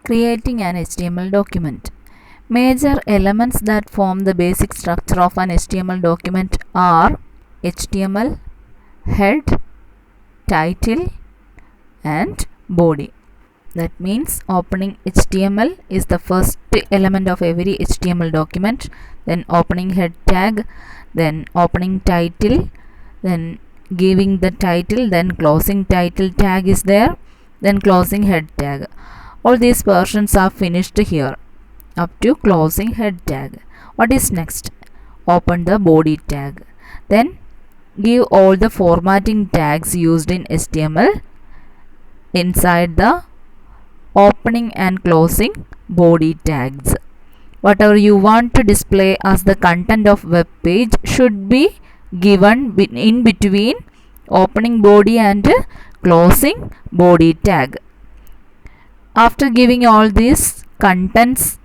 Creating an HTML document. Major elements that form the basic structure of an HTML document are HTML, head, title, and body. That means opening HTML is the first element of every HTML document, then opening head tag, then opening title, then giving the title, then closing title tag is there, then closing head tag. All these versions are finished here up to closing head tag. What is next? Open the body tag. Then give all the formatting tags used in HTML inside the opening and closing body tags. Whatever you want to display as the content of web page should be given in between opening body and closing body tag. After giving all these contents,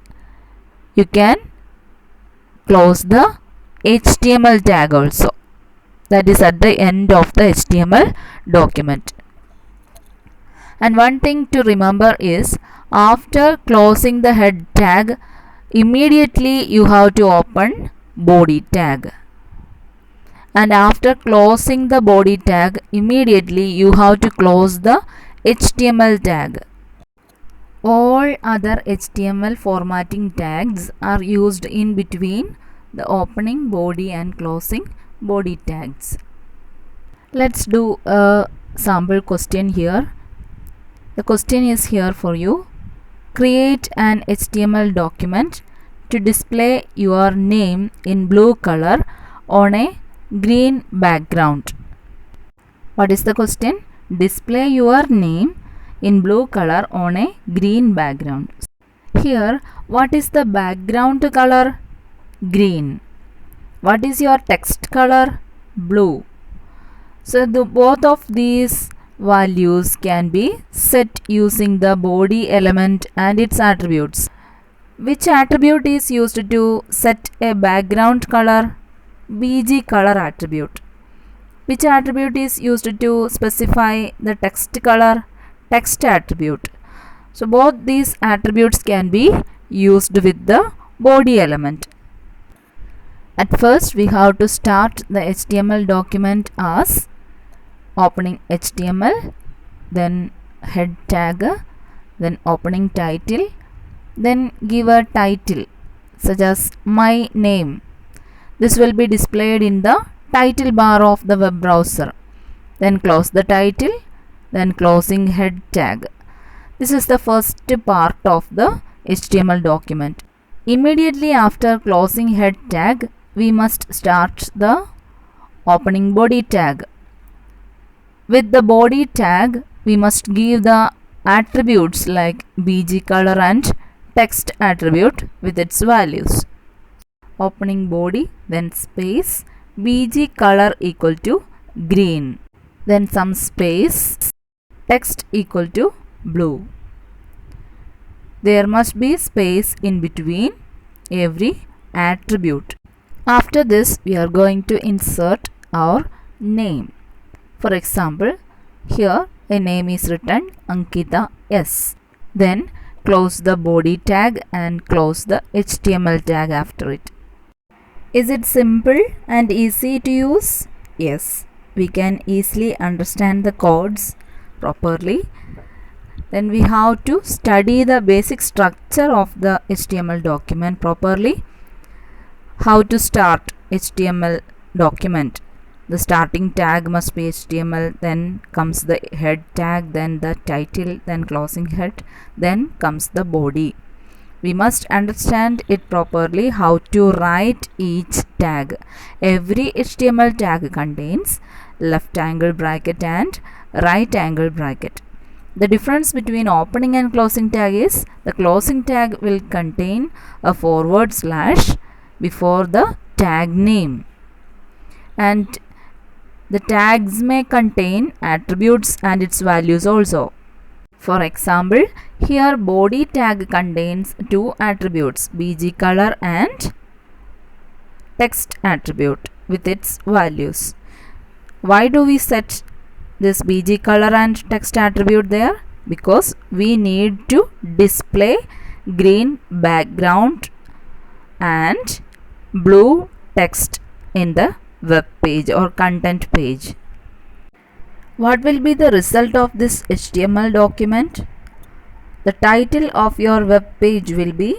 you can close the HTML tag also. That is at the end of the HTML document. And one thing to remember is, after closing the head tag, immediately you have to open body tag. And after closing the body tag, immediately you have to close the HTML tag. All other HTML formatting tags are used in between the opening body and closing body tags. Let's do a sample question here. The question is here for you. Create an HTML document to display your name in blue color on a green background. What is the question? Display your name in blue color on a green background. Here, what is the background color? Green. What is your text color? Blue. So both of these values can be set using the body element and its attributes. Which attribute is used to set a background color? BG color attribute. Which attribute is used to specify the text color? Text attribute. So both these attributes can be used with the body element. At first we have to start the HTML document as opening HTML, then head tag, then opening title, then give a title such as my name. This will be displayed in the title bar of the web browser. Then close the title, then closing head tag. This is the first part of the HTML document. Immediately after closing head tag, we must start the opening body tag. With the body tag, we must give the attributes like BG color and text attribute with its values. Opening body, then space, BG color equal to green, then some space, text equal to blue. There must be space in between every attribute. After this, we are going to insert our name. For example, here a name is written Ankita S. Then close the body tag and close the HTML tag after it. Is it simple and easy to use? Yes, we can easily understand the codes properly. Then we have to study the basic structure of the HTML document properly. How to start HTML document? The starting tag must be HTML, then comes the head tag, then the title, then closing head, then comes the body. We must understand it properly how to write each tag. Every HTML tag contains left angle bracket and right angle bracket. The difference between opening and closing tag is the closing tag will contain a forward slash before the tag name, and the tags may contain attributes and its values also. For example, here body tag contains two attributes, BG color and text attribute with its values. Why do we set this BG color and text attribute there? because we need to display green background and blue text in the web page or content page. What will be the result of this HTML document? The title of your web page will be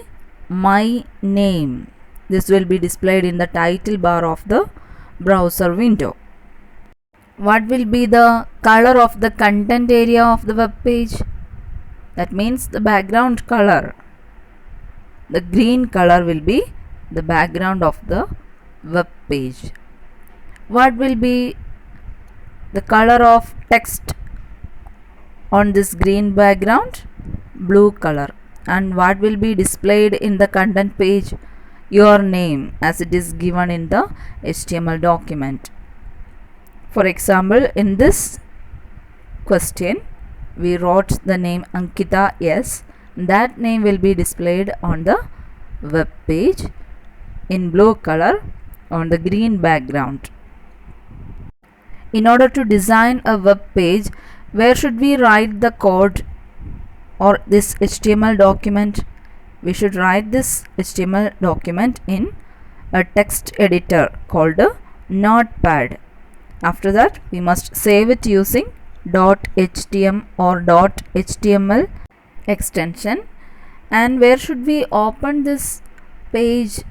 My Name. This will be displayed in the title bar of the browser window. What will be the color of the content area of the web page? That means the background color. The green color will be the background of the web page. What will be the color of text on this green background? Blue color. And what will be displayed in the content page? Your name, as it is given in the HTML document. For example, in this question we wrote the name Ankita S. That name will be displayed on the web page in blue color on the green background. In order to design a web page, where should we write the code or this HTML document? We should write this HTML document in a text editor called a Notepad. After that, we must save it using .htm or .html extension. And where should we open this page?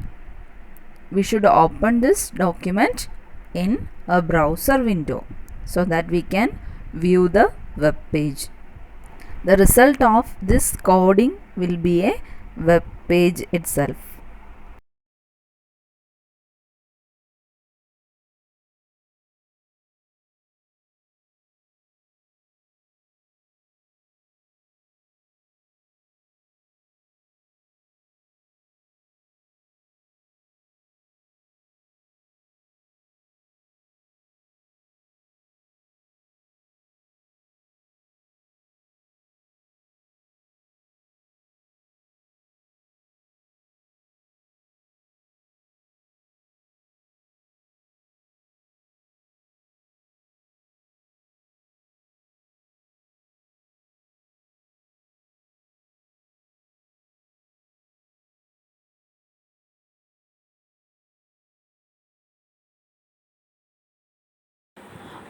We should open this document in a browser window so that we can view the web page. The result of this coding will be a web page itself.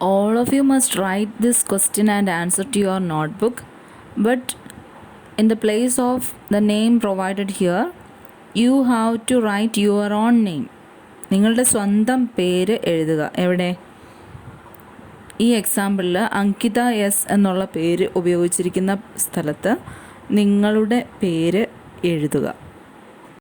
All of you must write this question and answer to your notebook, but in the place of the name provided here, you have to write your own name. നിങ്ങളുടെ സ്വന്തം പേര് എഴുതുക. എവിടെ? ഈ എക്സാമ്പിളിൽ Ankita S എന്നുള്ള പേര് ഉപയോഗിച്ചിരിക്കുന്ന സ്ഥലത്ത് നിങ്ങളുടെ പേര് എഴുതുക.